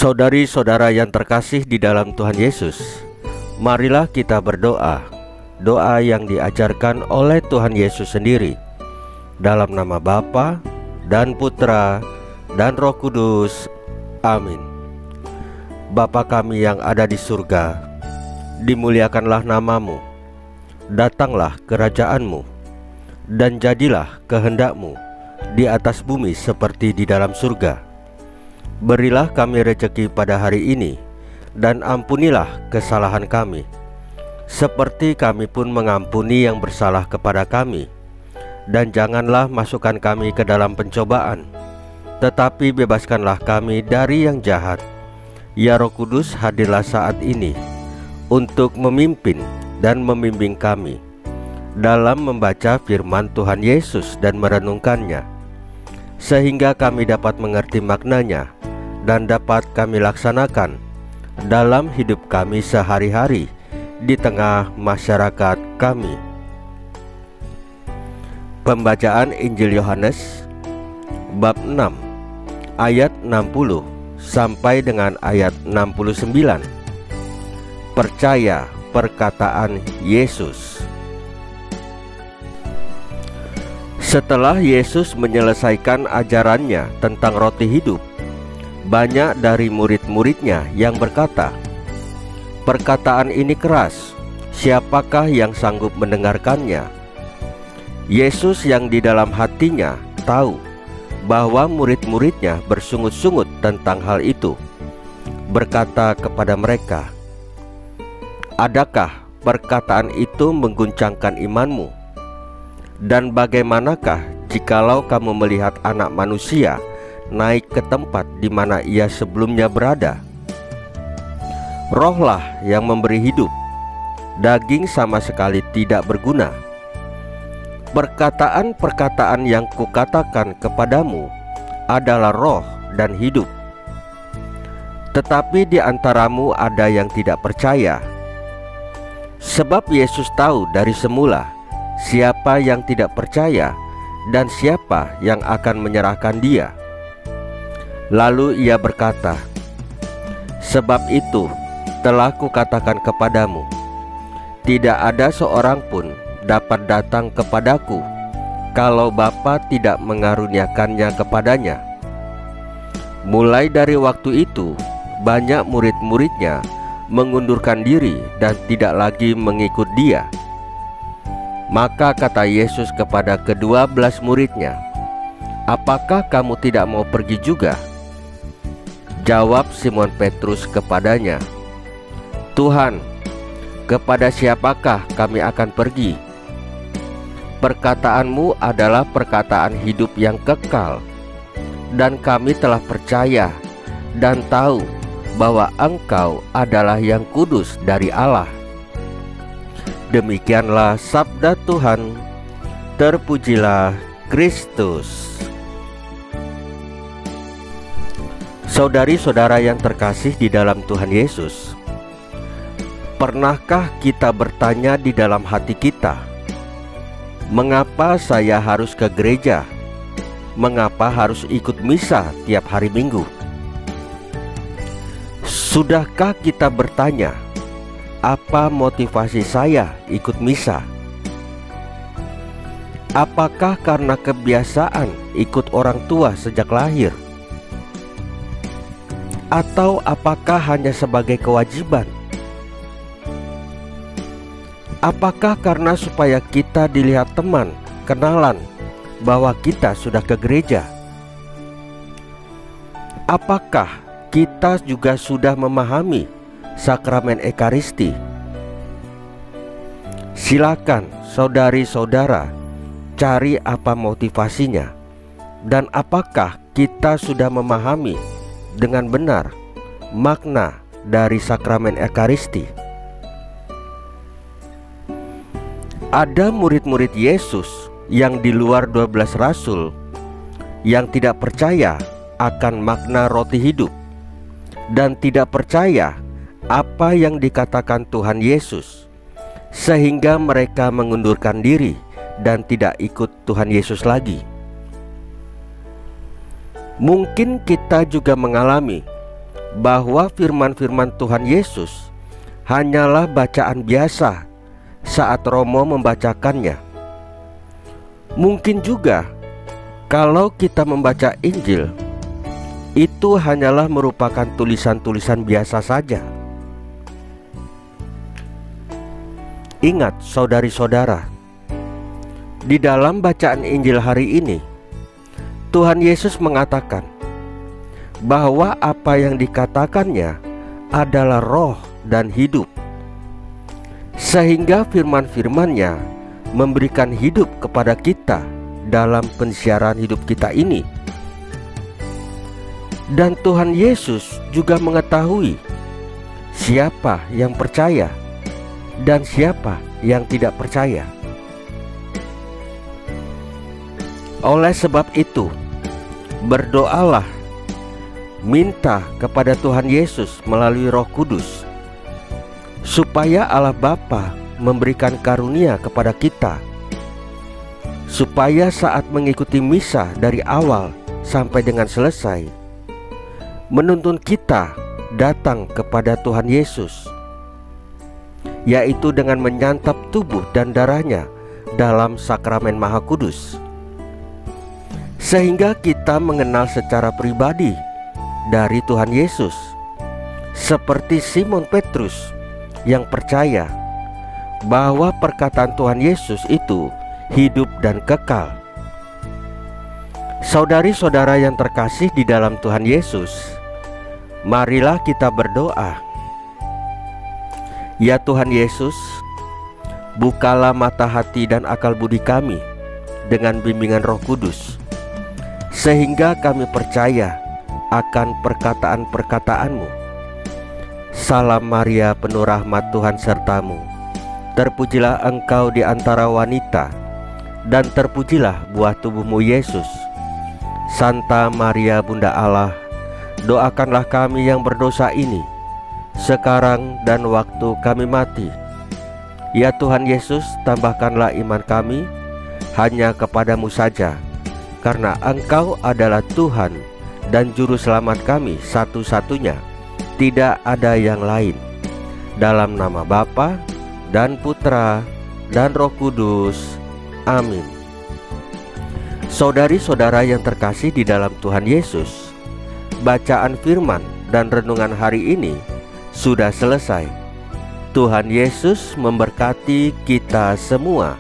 Saudari-saudara yang terkasih di dalam Tuhan Yesus, marilah kita berdoa, doa yang diajarkan oleh Tuhan Yesus sendiri. Dalam nama Bapa dan Putra dan Roh Kudus. Amin. Bapa kami yang ada di surga, dimuliakanlah namamu. Datanglah kerajaan-Mu, dan jadilah kehendak-Mu di atas bumi seperti di dalam surga. Berilah kami rezeki pada hari ini, dan ampunilah kesalahan kami, seperti kami pun mengampuni yang bersalah kepada kami. Dan janganlah masukkan kami ke dalam pencobaan, tetapi bebaskanlah kami dari yang jahat. Ya Roh Kudus, hadirlah saat ini untuk memimpin dan membimbing kami dalam membaca firman Tuhan Yesus dan merenungkannya, sehingga kami dapat mengerti maknanya dan dapat kami laksanakan dalam hidup kami sehari-hari di tengah masyarakat kami. Pembacaan Injil Yohanes bab 6 ayat 60 sampai dengan ayat 69. Percaya perkataan Yesus. Setelah Yesus menyelesaikan ajarannya tentang roti hidup, banyak dari murid-muridnya yang berkata, "Perkataan ini keras, siapakah yang sanggup mendengarkannya?" Yesus yang di dalam hatinya tahu bahwa murid-muridnya bersungut-sungut tentang hal itu, berkata kepada mereka, "Adakah perkataan itu mengguncangkan imanmu? Dan bagaimanakah jikalau kamu melihat Anak Manusia naik ke tempat di mana ia sebelumnya berada? Rohlah yang memberi hidup, daging sama sekali tidak berguna. Perkataan-perkataan yang kukatakan kepadamu adalah roh dan hidup. Tetapi di antaramu ada yang tidak percaya." Sebab Yesus tahu dari semula siapa yang tidak percaya dan siapa yang akan menyerahkan Dia. Lalu Ia berkata, "Sebab itu telah kukatakan kepadamu, tidak ada seorang pun dapat datang kepadaku kalau Bapa tidak mengaruniakannya kepadanya." Mulai dari waktu itu, banyak murid-muridnya mengundurkan diri dan tidak lagi mengikut Dia. Maka kata Yesus kepada ke-12 muridnya, "Apakah kamu tidak mau pergi juga?" Jawab Simon Petrus kepadanya, "Tuhan, kepada siapakah kami akan pergi? Perkataanmu adalah perkataan hidup yang kekal, dan kami telah percaya dan tahu bahwa Engkau adalah yang kudus dari Allah." Demikianlah sabda Tuhan. Terpujilah Kristus. Saudari-saudara yang terkasih di dalam Tuhan Yesus, pernahkah kita bertanya di dalam hati kita, mengapa saya harus ke gereja? Mengapa harus ikut misa tiap hari Minggu? Sudahkah kita bertanya, apa motivasi saya ikut misa? Apakah karena kebiasaan ikut orang tua sejak lahir? Atau apakah hanya sebagai kewajiban? Apakah karena supaya kita dilihat teman, kenalan bahwa kita sudah ke gereja? Apakah kita juga sudah memahami sakramen Ekaristi? Silakan saudari-saudara cari apa motivasinya, dan apakah kita sudah memahami dengan benar makna dari sakramen Ekaristi. Ada murid-murid Yesus yang di luar 12 rasul yang tidak percaya akan makna roti hidup dan tidak percaya apa yang dikatakan Tuhan Yesus, sehingga mereka mengundurkan diri dan tidak ikut Tuhan Yesus lagi. Mungkin kita juga mengalami bahwa firman-firman Tuhan Yesus hanyalah bacaan biasa saat Romo membacakannya. Mungkin juga kalau kita membaca Injil, itu hanyalah merupakan tulisan-tulisan biasa saja. Ingat saudari-saudara, di dalam bacaan Injil hari ini, Tuhan Yesus mengatakan bahwa apa yang dikatakannya adalah roh dan hidup, sehingga firman-firman-Nya memberikan hidup kepada kita dalam pensiaran hidup kita ini. Dan Tuhan Yesus juga mengetahui siapa yang percaya dan siapa yang tidak percaya. Oleh sebab itu, berdoalah, minta kepada Tuhan Yesus melalui Roh Kudus, supaya Allah Bapa memberikan karunia kepada kita, supaya saat mengikuti misa dari awal sampai dengan selesai, menuntun kita datang kepada Tuhan Yesus, yaitu dengan menyantap tubuh dan darah-Nya dalam sakramen Maha Kudus, sehingga kita mengenal secara pribadi dari Tuhan Yesus, seperti Simon Petrus yang percaya bahwa perkataan Tuhan Yesus itu hidup dan kekal. Saudari-saudara yang terkasih di dalam Tuhan Yesus, marilah kita berdoa. Ya Tuhan Yesus, bukalah mata hati dan akal budi kami dengan bimbingan Roh Kudus, sehingga kami percaya akan perkataan-perkataan-Mu. Salam Maria, penuh rahmat, Tuhan sertamu. Terpujilah Engkau di antara wanita, dan terpujilah buah tubuh-Mu Yesus. Santa Maria Bunda Allah, doakanlah kami yang berdosa ini, sekarang dan waktu kami mati. Ya Tuhan Yesus, tambahkanlah iman kami hanya kepadamu saja, karena Engkau adalah Tuhan dan Juru Selamat kami satu-satunya, tidak ada yang lain. Dalam nama Bapa dan Putra dan Roh Kudus. Amin. Saudari-saudara yang terkasih di dalam Tuhan Yesus, bacaan firman dan renungan hari ini sudah selesai. Tuhan Yesus memberkati kita semua.